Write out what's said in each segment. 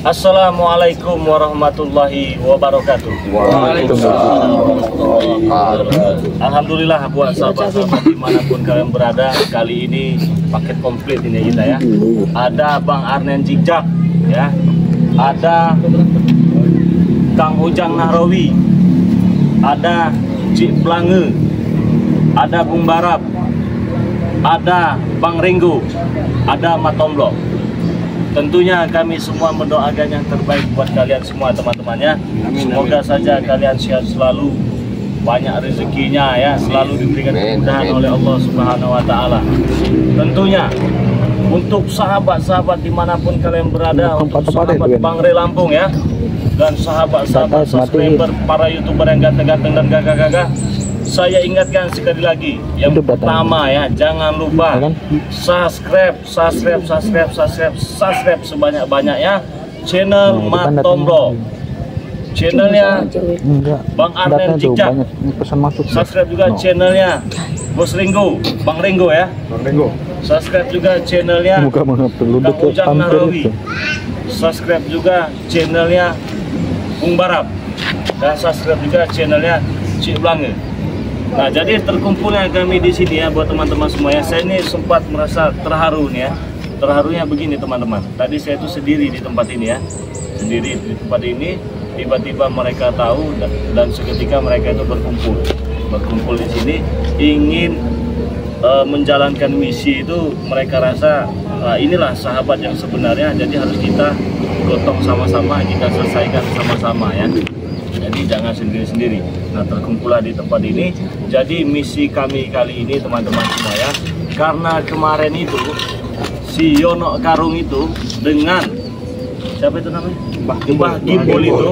Assalamualaikum warahmatullahi wabarakatuh. Alhamdulillah buat sahabat-sahabat dimanapun kalian berada, kali ini paket komplit ini kita ya. Ada Bang Arnen Jigjak ya, ada Kang Ujang Nahrawi, ada Cik Blange, ada Bung Barap, ada Bang Ringo, ada Matomblo. Tentunya kami semua mendoakan yang terbaik buat kalian semua teman-temannya. Semoga saja kalian sehat selalu, banyak rezekinya ya, selalu diberikan kemudahan oleh Allah Subhanahu wa Ta'ala. Tentunya untuk sahabat-sahabat dimanapun kalian berada, untuk sahabat Bangre Lampung ya, dan sahabat-sahabat subscriber para YouTuber yang ganteng-ganteng dan gagah-gagah, saya ingatkan sekali lagi, yang pertama ya, jangan lupa subscribe sebanyak-banyaknya channel Matomblo, channelnya Bang Arnen Jigjak, subscribe juga channelnya Bos Ringo, Bang Ringo ya, subscribe juga channelnya Kang Ujang Nahrawi, subscribe juga channelnya Bung Barap, dan subscribe juga channelnya Cik Blange. Nah, jadi terkumpulnya kami di sini ya buat teman-teman semuanya. Saya ini sempat merasa terharu nih ya. Terharunya begini teman-teman. Tadi saya itu sendiri di tempat ini ya. Sendiri di tempat ini, tiba-tiba mereka tahu dan seketika mereka itu berkumpul di sini ingin menjalankan misi itu. Mereka rasa inilah sahabat yang sebenarnya, jadi harus kita gotong sama-sama, kita selesaikan sama-sama ya. Jadi jangan sendiri-sendiri. Nah, terkumpullah di tempat ini. Jadi misi kami kali ini teman-teman semua ya, karena kemarin itu si Yono Karung itu dengan siapa itu namanya, Mbah Gimbol itu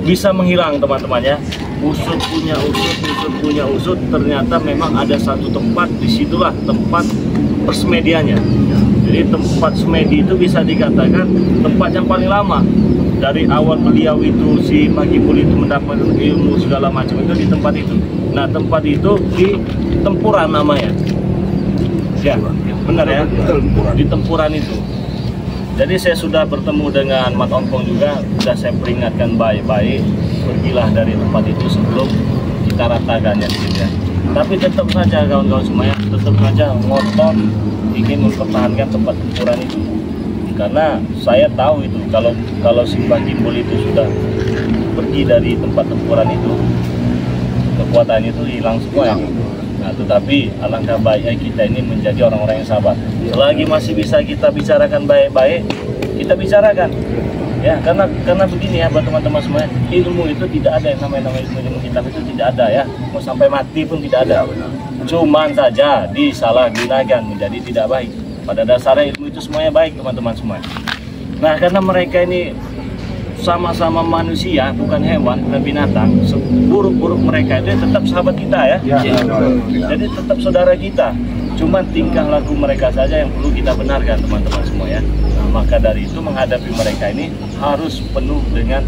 bisa menghilang teman-teman ya. Usut punya usut, ternyata memang ada satu tempat, disitulah tempat persemediannya. Jadi tempat semedi itu bisa dikatakan tempat yang paling lama. Dari awal beliau itu, si Mbah Gimbol itu mendapatkan ilmu segala macam itu di tempat itu. Nah, tempat itu di Tempuran namanya. Ya, benar ya, di Tempuran itu. Jadi saya sudah bertemu dengan Mat Ompong juga, sudah saya peringatkan baik-baik, pergilah dari tempat itu sebelum kita ratakannya gitu ya. Tapi tetap saja kawan-kawan semuanya, tetap saja ngotot ingin mempertahankan tempat Tempuran itu. Karena saya tahu itu kalau si Mbah Gimbol itu sudah pergi dari tempat Tempuran itu, kekuatan itu hilang semua ya. Nah, tetapi alangkah baiknya kita ini menjadi orang-orang yang sabar. Selagi masih bisa kita bicarakan baik-baik, kita bicarakan ya, karena begini ya buat teman-teman semuanya, ilmu itu tidak ada yang namanya ilmu kitab itu tidak ada ya, mau sampai mati pun tidak ada. Cuman saja disalahgunakan menjadi tidak baik. Pada dasarnya ilmu itu semuanya baik teman-teman semua. Nah, karena mereka ini sama-sama manusia, bukan hewan dan binatang, seburuk-buruk mereka itu tetap sahabat kita ya. Jadi tetap saudara kita. Cuman tingkah laku mereka saja yang perlu kita benarkan teman-teman semua ya. Nah, maka dari itu menghadapi mereka ini harus penuh dengan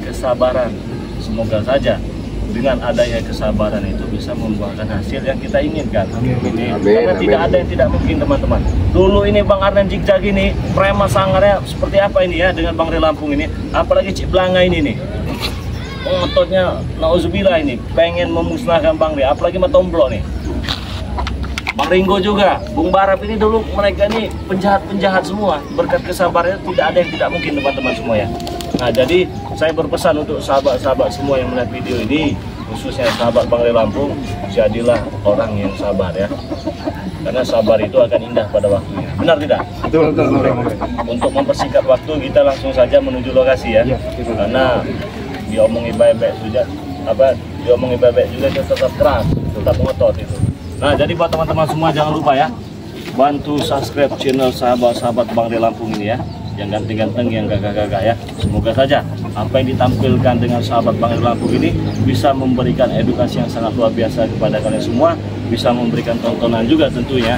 kesabaran. Semoga saja dengan adanya kesabaran itu bisa membuahkan hasil yang kita inginkan. Karena tidak ada yang tidak mungkin teman-teman. Dulu ini Bang Arnen Jigjak ini prema sangarnya seperti apa ini ya dengan Bangre Lampung ini, apalagi Cik Blange ini nih, ngototnya nauzubillah ini pengen memusnahkan Bangre, apalagi Matomblo nih, Bang Ringo juga, Bung Barap ini dulu mereka ini penjahat-penjahat semua. Berkat kesabarannya tidak ada yang tidak mungkin teman-teman semua ya. Nah, jadi saya berpesan untuk sahabat-sahabat semua yang melihat video ini, khususnya sahabat Bangre Lampung, jadilah orang yang sabar ya. Karena sabar itu akan indah pada waktunya. Benar tidak? Betul. Untuk mempersingkat waktu, kita langsung saja menuju lokasi ya. Karena diomongi baik-baik juga, kita tetap keras, tetap ngotot itu. Nah, jadi buat teman-teman semua jangan lupa ya, bantu subscribe channel sahabat-sahabat Bangre Lampung ini ya, yang ganteng-ganteng, yang gagah-gagah ya. Semoga saja apa yang ditampilkan dengan sahabat Bangre Lampung ini bisa memberikan edukasi yang sangat luar biasa kepada kalian semua, bisa memberikan tontonan juga tentunya.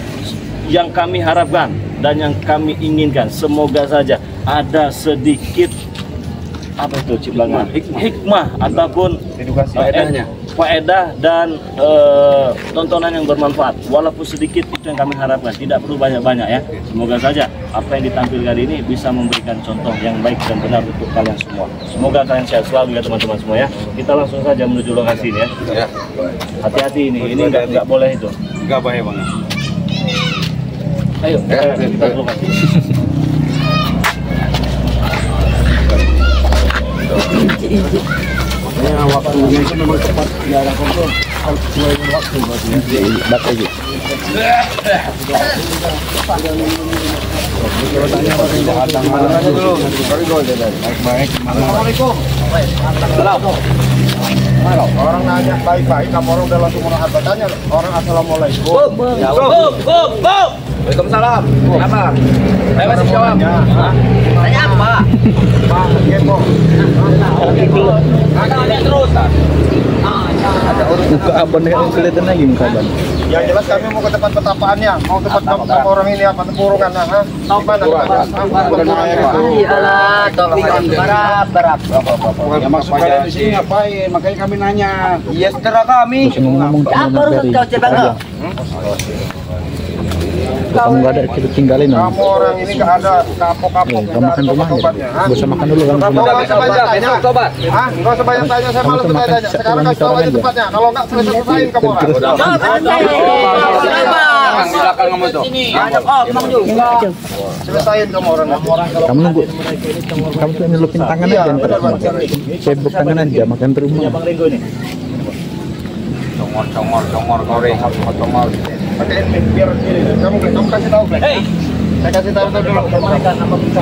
Yang kami harapkan dan yang kami inginkan, semoga saja ada sedikit apa itu Cik Blange, hikmah ataupun edukasi, faedah dan tontonan yang bermanfaat. Walaupun sedikit itu yang kami harapkan, tidak perlu banyak-banyak ya. Semoga saja apa yang ditampilkan ini bisa memberikan contoh yang baik dan benar untuk kalian semua. Semoga kalian sehat selalu ya teman-teman semua ya. Kita langsung saja menuju lokasi ini ya. Hati-hati ini nggak boleh itu. Nggak bahaya banget. Ayo kita ke lokasi. Ya, waktunya itu memang tepat di arah kontrol sesuai dengan waktu berarti ya. Bat aja. Baik-baik. Assalamualaikum. Halo. Orang nanya baik-baik, kamu orang udah langsung merahmat tanya orang assalamualaikum. Waalaikumsalam. Apa? Saya masih jawab. Tanya apa? Bang, kepo. Tanya terus. Ada urus buka abon yang kelihatan lagi muka abon. Yang jelas kami mau ke tempat petapaannya, mau tempat kamu orang ini apa tempurungan ha? Gimana? Iyalah, topik berat. Ya maksud kalian di sini ngapain? Makanya kami nanya. Iya, saudara kami. Apa urus kau coba? Kamu nggak ada kita tinggalin kamu orang ini nggak ada kapok-kapok kamu makan rumahnya nggak usah makan dulu kamu nggak usah banyak tanya nggak usah banyak tanya saya malu tanya sekarang kasih tahu aja tempatnya kalau nggak selesai kamu orang silakan ngomong tuh selesain kamu orang kamu nunggu kamu tuh nyelupin tangan aja sibuk tangan aja makan rumah congor goreng pakai ini biar kamu kasih tahu Black. Saya kasih tahu dulu mereka nama bisa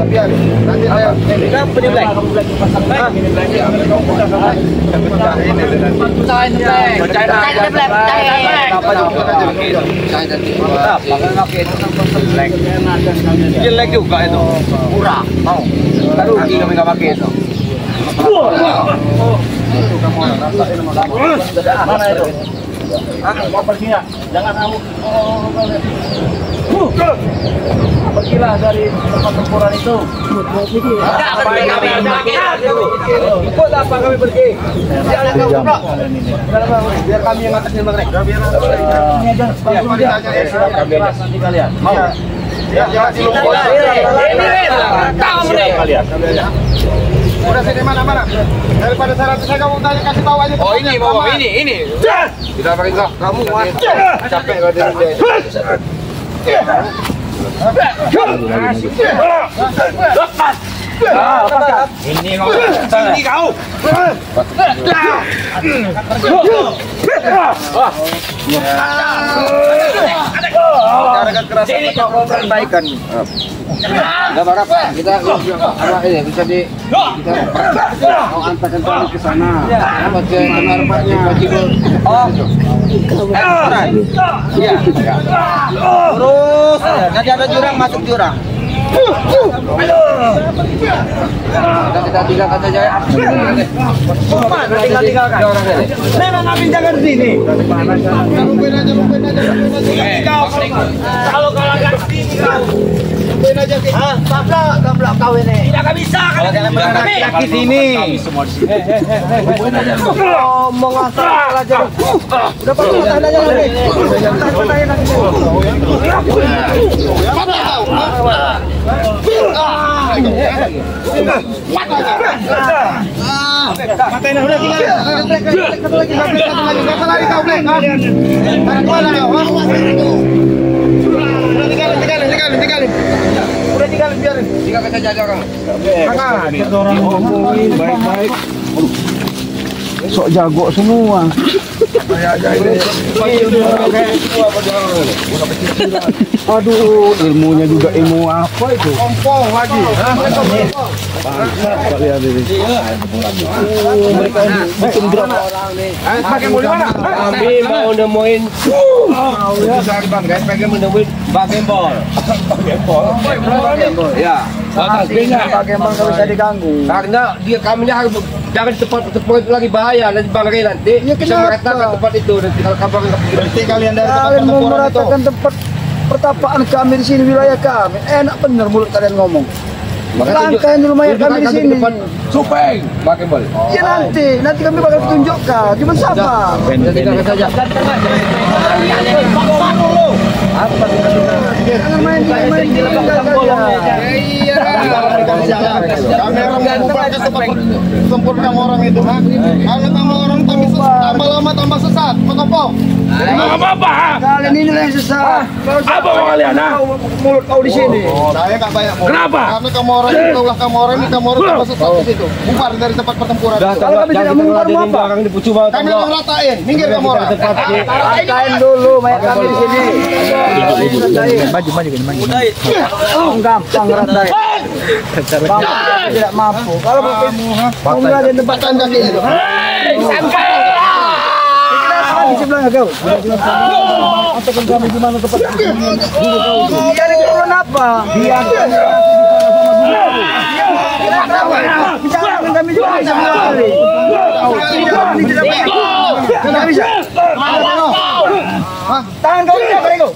biar nanti saya kamu punya Black ini Black jelek juga itu murah mau rugi kami nggak pakai itu. Mana itu? Mau pergi ya? Jangan kamu. Pergilah dari tempat tempuran itu. Ikut apa kami pergi? biar kami yang ngatasin mereka. Biar Ini aja. Nanti kalian. Mau? Ya, jangan dilumpuh. Kalian. Udah sini mana? Daripada saya kamu tanya kasih tahu aja. Oh ini bawa ini. Tidak pakai enggak. Kamu capek berarti dia. Ini kau. Cara kekerasan itu perbaikan. Enggak apa-apa. Kita ini bisa kita mau antarkan kami ke sana. Apa ke tempatnya? Oh. Iya. Terus nanti ada jurang masuk jurang. Kita tinggalkan saja ya. Tinggalkan. Memang kami jaga di sini. Lupain aja. Kalau agak sini kau. Lupain aja sih. Gablak kau ini. Tidak bisa kalau kalian Laki sini. ngomong asal aja. Udah pasang tahan aja lagi. Matain udah tinggal. Satu lagi. Satu lagi kau Black. Tinggalin. Udah tinggalin biarin. Tinggalkan saja orang. Kita orang ngomongin baik-baik. sok jago semua. Aduh, ilmunya juga ilmu apa itu? Kompong lagi. Lihat ini. Mereka bikin drama. Pakai mau di mana? Kami mau nemuin Pakai mau nemuin Bagembol. Ya. Pakai emang nggak bisa diganggu. Karena dia kami jangan di tempat itu lagi bahaya nanti bangkai nanti bisa meratakan tempat itu nanti kalau kabar berarti kalian dari Kalian mau tempat itu. meratakan tempat pertapaan kami di sini wilayah kami. Enak bener mulut kalian ngomong. Langkain dulu mayat kami di sini. Supeng, pakai bol. Ya nanti kami bakal tunjukkan. Cuma sabar. Tinggalkan saja. Jangan main di belakang bolongnya. Iya. Kamera mengumpulkan sempurna orang itu, ha? Kalau tambah orang tambah lama tambah sesat, menopong. Apa? Kalian ini yang sesat. Apa mau kalian? Mulut kau di sini. Saya nggak banyak mau. Kenapa? Karena kamu orang itu lah kamu orang ini kamu orang tambah sesat di situ. Bubar dari tempat pertempuran. Kalau kami tidak mengumbar mau apa? Kami mau ratain, minggir kamu orang. Ratain dulu mayat kami di sini. Maju. Gampang ratain. Bang, tidak mampu. Kalau mau ada tempatan kaki itu. Di sebelah kau. Atakan kami di mana tempat? Dia ada keperluan apa? Dia bicarakan kami juga bisa sekali. Tidak bisa. Tangan kau tidak kau.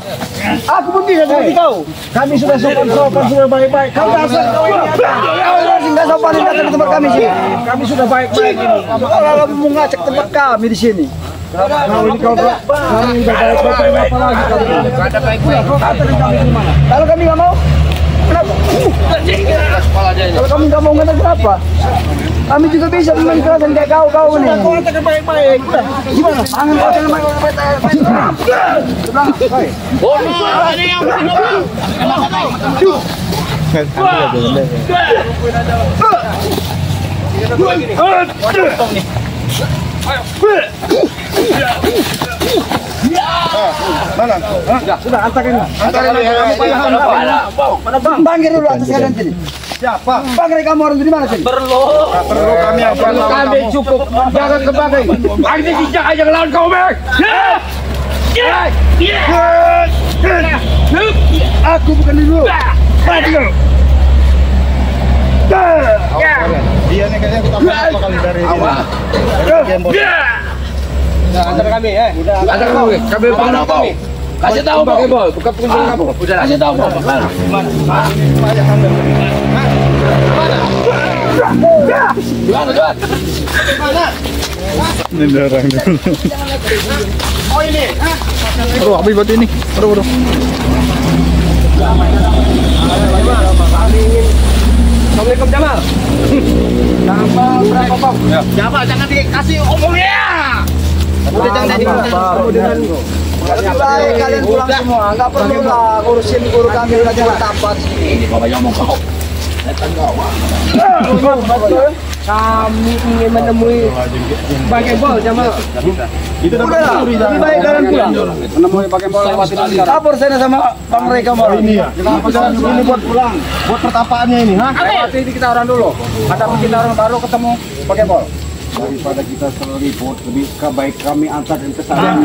Aku pun bisa seperti kau. Kami sudah sopan, sudah baik-baik. Kau dasar kau ini. Kau tidak sopan datang di tempat kami sini. Kami sudah baik-baik ini. Kalau mau ngacak tempat kami di sini. Kau ini kau kami sudah baik-baik. Apa lagi kau? Ada baik-baik. Kalau kami nggak mau, kenapa? Kalau kami nggak mau nggak kenapa? Kami juga bisa main kerasan kayak kau ini. Kau katakan baik-baik. Gimana? Tangan kau jangan main baik-baik. Ada yang Mana? Sudah antarkan. Antarkan mana bang? Panggil dulu atas kalian sini. Siapa? Panggil kamu orang di mana sini? Perlu kami apa? kami cukup. Jangan kebagai. Ini sejak aja ngelawan kau, Mek. Aku bukan dulu. Mati kau. Dia nih kayaknya kita berapa kali dari ini. Antar kami, Antar kami. Kami mana kami? Kasih tahu pakai bol, buka punjung kamu. Udah kasih tahu Pak. Mana? Ini orang dulu. Oh ini. Aduh, habis batu ini. Aduh. Assalamualaikum Jamal. Jamal berapa bang? Jamal jangan dikasih omongnya. Udah jangan dengan lebih baik kalian pulang semua. Enggak perlu lah ngurusin guru kami udah jangan tapat. Kami ingin menemui pakai bol Jamal. Udah lah, lebih baik kalian pulang. Menemui pakai bola lewatin sekarang. Lapor saya sama Bang Rey kamu ini ya. Kenapa jangan begini buat pulang? Buat pertapaannya ini, ha? Lewati kita orang dulu. Ada kita orang baru ketemu pakai bol. Daripada kita selalu ribut, lebih baik kami antarkan ke sana.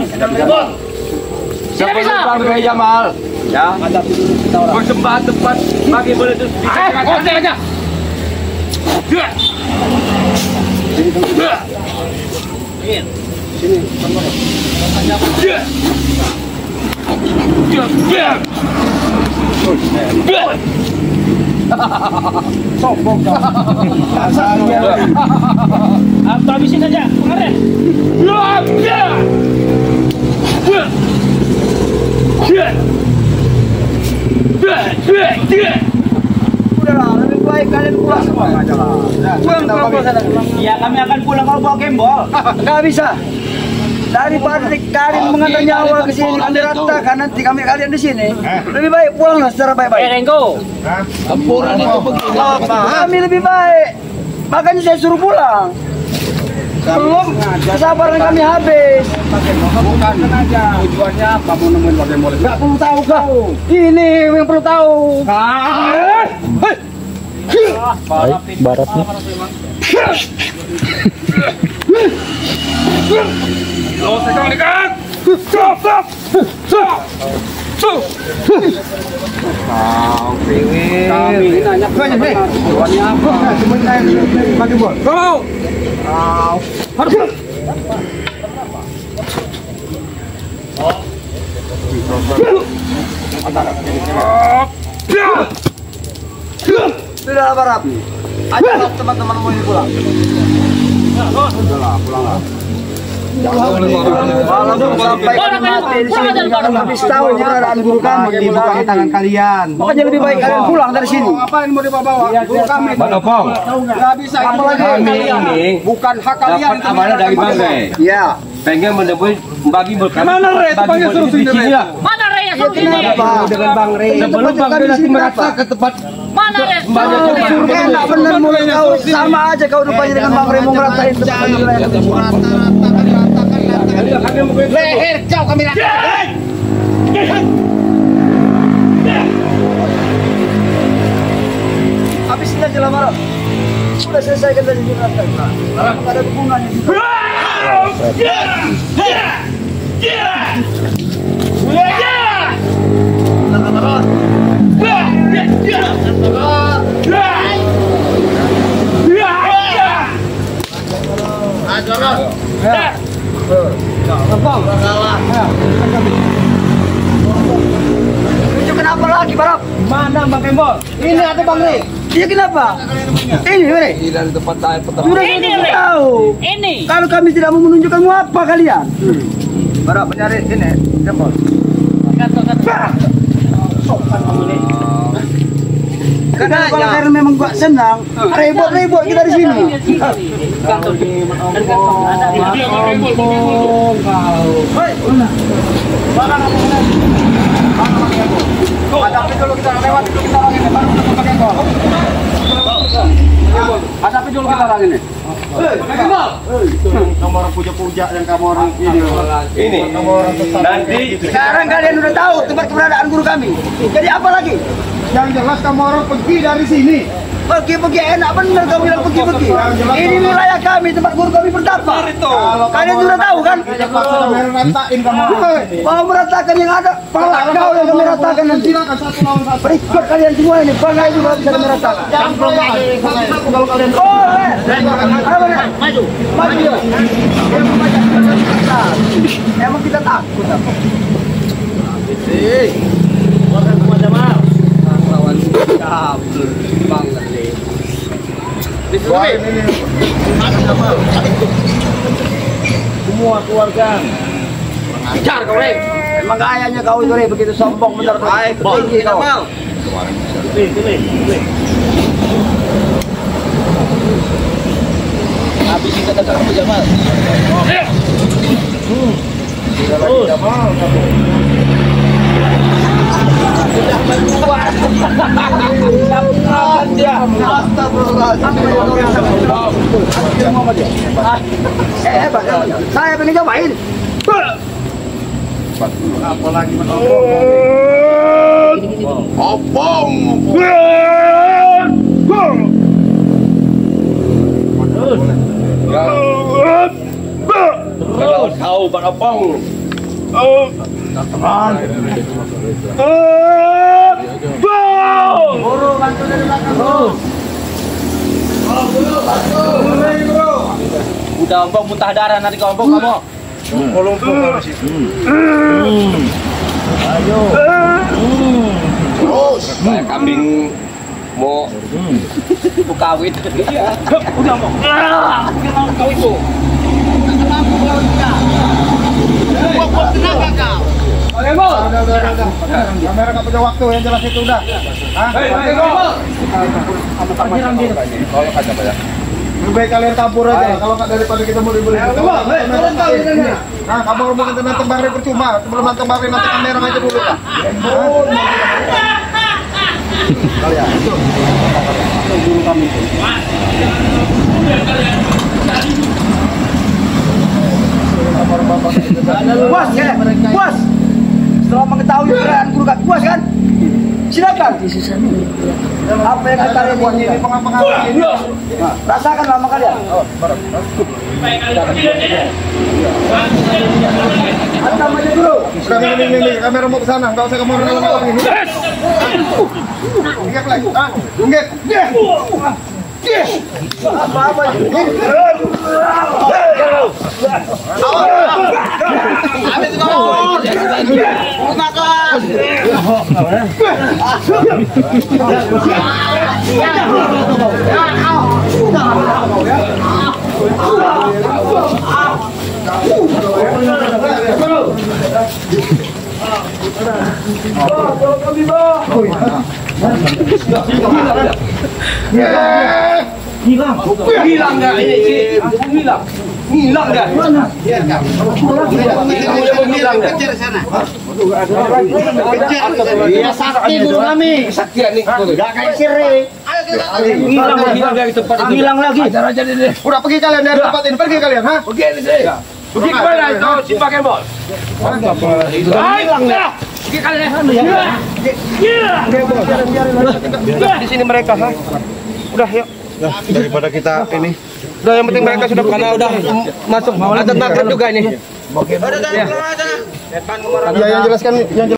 Siapa bisa? Bang Jamal. Ya. Ada kita orang. Persembahan tempat bagi bola itu. Aja. Sombong kau. Habisin saja, kemarin. Udahlah, lebih baik kalian pulang semua. Pulang sana. Ya kami akan pulang kalau bawa gembol. Nggak bisa. Daripada kalian mengantar nyawa ke sini kami ratakan nanti kalian di sini. Lebih baik pulanglah secara baik-baik. Rengo. Campuran itu begini. Kami lebih baik. Makanya saya suruh pulang. Belum kesabaran kami habis. Bukan tujuannya apa mau nemuin pakai bola? Nggak perlu tahu kau. Ini yang perlu tahu. Baik, baratnya. Lo tegang dekat. Stop. Kami nanya tujuannya apa? Cuma saya pakai bola. Go. Sudah Barap. Ajak teman-temanmu ini pulang. Sudahlah, pulanglah. Walaupun sampai kami mati di sini, kami habis tahu keberadaan guru kami dibuka di tangan kalian. Makanya lebih baik kalian pulang dari sini. Ngapain mau dibawa? Guru kami. Manopong. Nggak bisa. Apalagi Kami ini bukan hak kalian. dapat amanah dari Bangre. Iya. Pengen menebus bagi berkami. Mana Re? Panggil suruh sini Re. Mana Re yang suruh sini? Dengan Bang Re. Sebelum Bangre nanti merasa ke tempat Mana Re? Enak bener mulai kau sama aja kau rupanya dengan Bang Re mau ngerasain tempat Leher kau kami ratakan. habisin aja lah Barap. Sudah selesaikan dari Jonathan. Barap nggak ada hubungannya. Tunjukkan apa lagi Barap? Mana Bang Kembol? Ini ada Bang Re. Iya kenapa? Ini Re. dari tempat saya Sudah Ini, saya Re. tahu. Ini. Kalau kami tidak mau menunjukkanmu apa kalian? Barap mencari ini. Jempol. Karena kalau kalian memang gak senang, ribut-ribut kita di sini. Hadapi dulu kita lewat dulu kita orang ini baru kita pakai gol. Hadapi dulu kita orang ini. Kamu orang puja-puja dan kamu orang ini. Nanti Sekarang kalian udah tahu tempat keberadaan guru kami. Jadi apa lagi? yang jelas kamu orang pergi dari sini. Pergi-pergi enak bener kau bilang pergi-pergi. Ini wilayah kami, tempat guru kami bertapa. Kalian sudah tahu kan? Ratain kamu. Mau meratakan yang ada, pala kau yang kami ratakan nanti. Silakan 1 lawan 1. Berikut kalian semua ini, pala itu gak bisa kami ratakan. Kalau kalian Maju. Maju. Emang kita takut apa? lawan Bang Re. Semua keluarga. Ajar kau Re. Emang gayanya kau itu Re, begitu sombong bener tuh. Tinggi kau. Habis kita datang ke Jamal. Saya pengen cobain. apalagi Kalau tahu Pak Opong. Buru bantu dari belakang. Udah Opong muntah darah nanti kau Opong kamu. Ayo. Kayak kambing mau kawin. Iya. Udah Opong. Kau itu. Kamera nggak punya waktu yang jelas itu udah. Lebih baik kalian kabur aja kalau nggak daripada kita mau dibeli. Nah, kamu mau kita nonton Bang Re percuma. Sebelum nonton Bang Re nanti kamera aja dulu Pak. Kalian itu guru kami. Puas ya? Puas? Setelah mengetahui keberadaan guru kami, puas kan? Silakan. Apa yang kita lihat ini? Rasakan lama kalian. Anda maju dulu. Ini, kamera mau ke sana, nggak usah kamu orang ini. Ingat lagi, ingat. Hilang nggak ini sih? Hilang nggak? Hilang nggak? Kejar sana. Iya sakti guru kami. Sakti nih. Nggak kayak sire. Hilang dari tempat itu. Hilang lagi. Udah pergi kalian dari tempat ini, pergi kalian, ha? Pergi kemana itu si pakai bos? Hilang nggak? Pergi kalian. Di sini mereka, ha? Udah yuk. Daripada kita ini. Udah yang penting mereka sudah karena udah masuk ada tangkap juga ini. Ya yang jelaskan yang